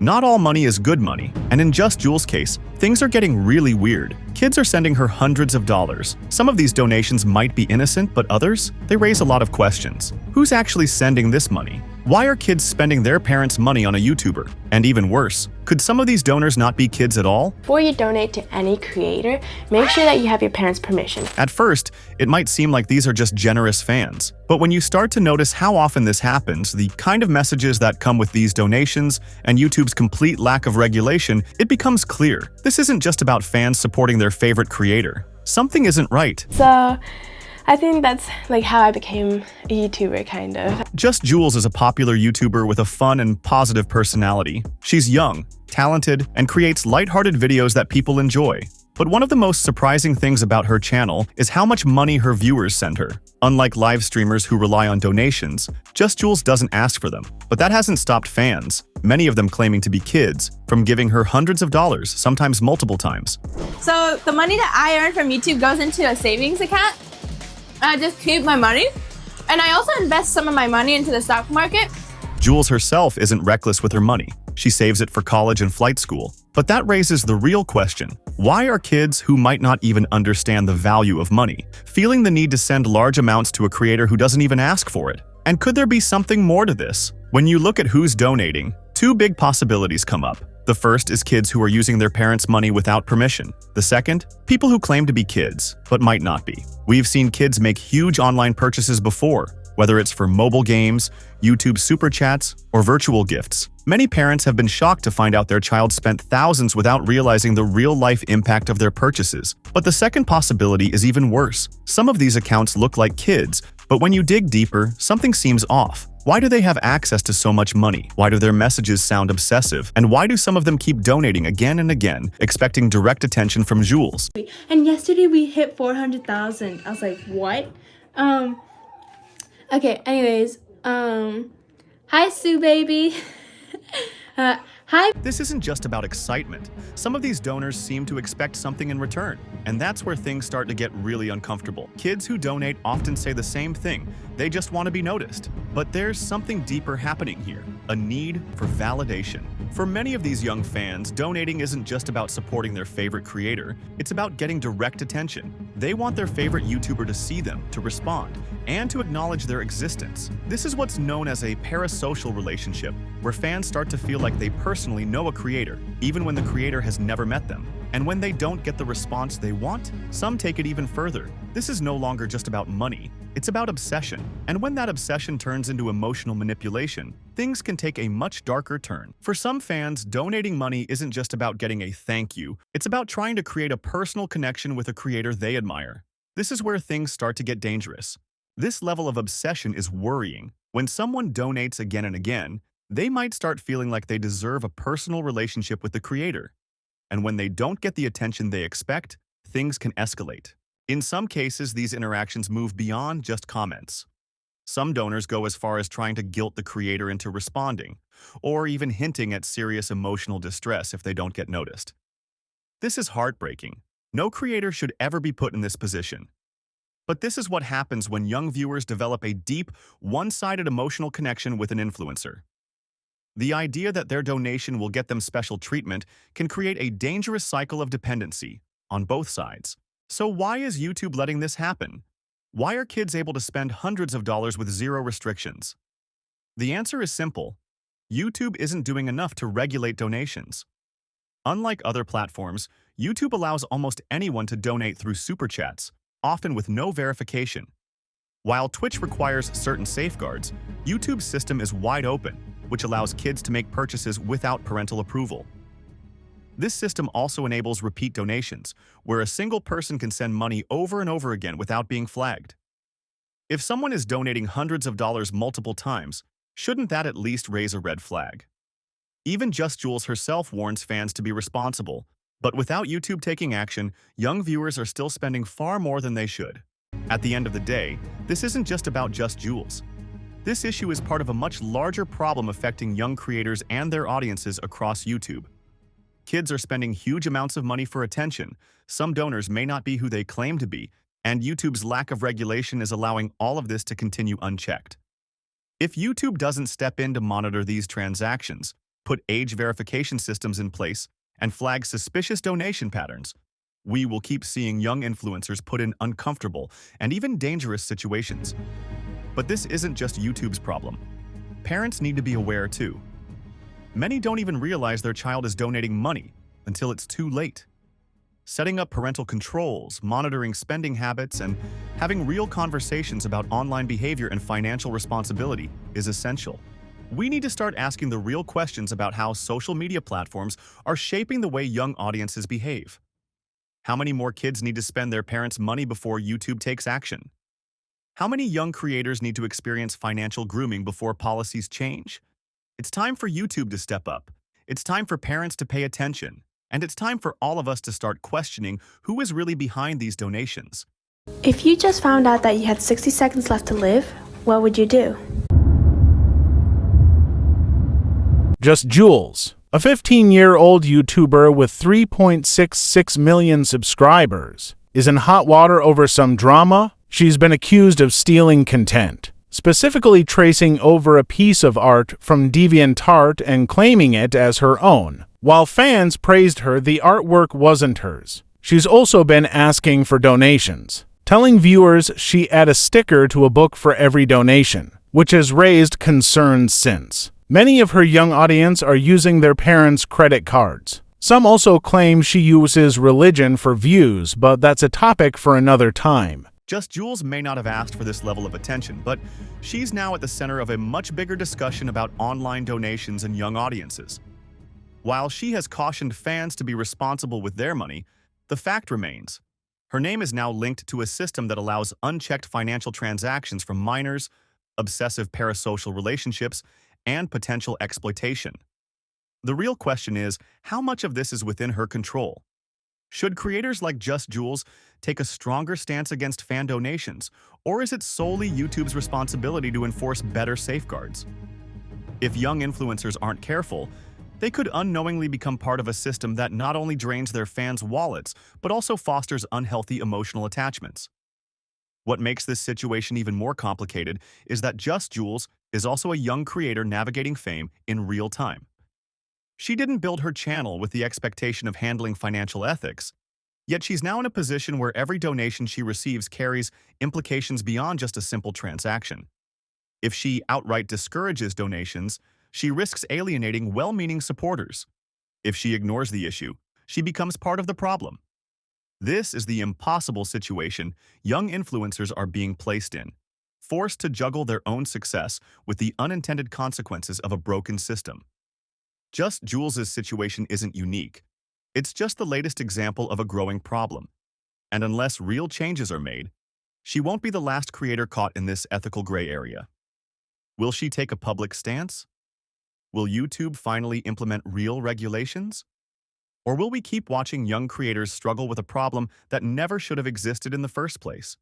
Not all money is good money, and in JustJules' case, things are getting really weird. Kids are sending her hundreds of dollars. Some of these donations might be innocent, but others, they raise a lot of questions. Who's actually sending this money? Why are kids spending their parents' money on a YouTuber? And even worse, could some of these donors not be kids at all? Before you donate to any creator, make sure that you have your parents' permission. At first, it might seem like these are just generous fans. But when you start to notice how often this happens, the kind of messages that come with these donations, and YouTube's complete lack of regulation, it becomes clear. This isn't just about fans supporting their favorite creator. Something isn't right. So, I think that's like how I became a YouTuber, kind of. JustJules is a popular YouTuber with a fun and positive personality. She's young, talented, and creates lighthearted videos that people enjoy. But one of the most surprising things about her channel is how much money her viewers send her. Unlike live streamers who rely on donations, JustJules doesn't ask for them. But that hasn't stopped fans, many of them claiming to be kids, from giving her hundreds of dollars, sometimes multiple times. So the money that I earn from YouTube goes into a savings account. I just keep my money, and I also invest some of my money into the stock market. Jules herself isn't reckless with her money. She saves it for college and flight school. But that raises the real question. Why are kids who might not even understand the value of money feeling the need to send large amounts to a creator who doesn't even ask for it? And could there be something more to this? When you look at who's donating, two big possibilities come up. The first is kids who are using their parents' money without permission. The second, people who claim to be kids, but might not be. We've seen kids make huge online purchases before, whether it's for mobile games, YouTube super chats, or virtual gifts. Many parents have been shocked to find out their child spent thousands without realizing the real-life impact of their purchases. But the second possibility is even worse. Some of these accounts look like kids, but when you dig deeper, something seems off. Why do they have access to so much money? Why do their messages sound obsessive? And why do some of them keep donating again and again, expecting direct attention from Jules? And yesterday we hit 400,000. I was like, what? Okay, anyways, hi Sue baby. Hi. This isn't just about excitement. Some of these donors seem to expect something in return, and that's where things start to get really uncomfortable. Kids who donate often say the same thing. They just want to be noticed. But there's something deeper happening here, a need for validation. For many of these young fans, donating isn't just about supporting their favorite creator, it's about getting direct attention. They want their favorite YouTuber to see them, to respond, and to acknowledge their existence. This is what's known as a parasocial relationship, where fans start to feel like they personally know a creator, even when the creator has never met them. And when they don't get the response they want, some take it even further. This is no longer just about money, it's about obsession. And when that obsession turns into emotional manipulation, things can take a much darker turn. For some fans, donating money isn't just about getting a thank you, it's about trying to create a personal connection with a creator they admire. This is where things start to get dangerous. This level of obsession is worrying. When someone donates again and again, they might start feeling like they deserve a personal relationship with the creator. And when they don't get the attention they expect, things can escalate. In some cases, these interactions move beyond just comments. Some donors go as far as trying to guilt the creator into responding, or even hinting at serious emotional distress if they don't get noticed. This is heartbreaking. No creator should ever be put in this position. But this is what happens when young viewers develop a deep, one-sided emotional connection with an influencer. The idea that their donation will get them special treatment can create a dangerous cycle of dependency on both sides. So why is YouTube letting this happen? Why are kids able to spend hundreds of dollars with zero restrictions? The answer is simple. YouTube isn't doing enough to regulate donations. Unlike other platforms, YouTube allows almost anyone to donate through super chats, often with no verification. While Twitch requires certain safeguards, YouTube's system is wide open, which allows kids to make purchases without parental approval. This system also enables repeat donations, where a single person can send money over and over again without being flagged. If someone is donating hundreds of dollars multiple times, shouldn't that at least raise a red flag? Even JustJules herself warns fans to be responsible, but without YouTube taking action, young viewers are still spending far more than they should. At the end of the day, this isn't just about JustJules. This issue is part of a much larger problem affecting young creators and their audiences across YouTube. Kids are spending huge amounts of money for attention, some donors may not be who they claim to be, and YouTube's lack of regulation is allowing all of this to continue unchecked. If YouTube doesn't step in to monitor these transactions, put age verification systems in place, and flag suspicious donation patterns, we will keep seeing young influencers put in uncomfortable and even dangerous situations. But this isn't just YouTube's problem. Parents need to be aware too. Many don't even realize their child is donating money until it's too late. Setting up parental controls, monitoring spending habits, and having real conversations about online behavior and financial responsibility is essential. We need to start asking the real questions about how social media platforms are shaping the way young audiences behave. How many more kids need to spend their parents' money before YouTube takes action? How many young creators need to experience financial grooming before policies change? It's time for YouTube to step up. It's time for parents to pay attention. And it's time for all of us to start questioning who is really behind these donations. If you just found out that you had 60 seconds left to live, what would you do? JustJules, a 15-year-old YouTuber with 3.66 million subscribers, is in hot water over some drama. She's been accused of stealing content, specifically tracing over a piece of art from DeviantArt and claiming it as her own. While fans praised her, the artwork wasn't hers. She's also been asking for donations, telling viewers she add a sticker to a book for every donation, which has raised concerns since. Many of her young audience are using their parents' credit cards. Some also claim she uses religion for views, but that's a topic for another time. JustJules may not have asked for this level of attention, but she's now at the center of a much bigger discussion about online donations and young audiences. While she has cautioned fans to be responsible with their money, the fact remains. Her name is now linked to a system that allows unchecked financial transactions from minors, obsessive parasocial relationships, and potential exploitation. The real question is, how much of this is within her control? Should creators like JustJules take a stronger stance against fan donations, or is it solely YouTube's responsibility to enforce better safeguards? If young influencers aren't careful, they could unknowingly become part of a system that not only drains their fans' wallets, but also fosters unhealthy emotional attachments. What makes this situation even more complicated is that JustJules is also a young creator navigating fame in real time. She didn't build her channel with the expectation of handling financial ethics, yet she's now in a position where every donation she receives carries implications beyond just a simple transaction. If she outright discourages donations, she risks alienating well-meaning supporters. If she ignores the issue, she becomes part of the problem. This is the impossible situation young influencers are being placed in, forced to juggle their own success with the unintended consequences of a broken system. JustJules' situation isn't unique. It's just the latest example of a growing problem. And unless real changes are made, she won't be the last creator caught in this ethical gray area. Will she take a public stance? Will YouTube finally implement real regulations? Or will we keep watching young creators struggle with a problem that never should have existed in the first place?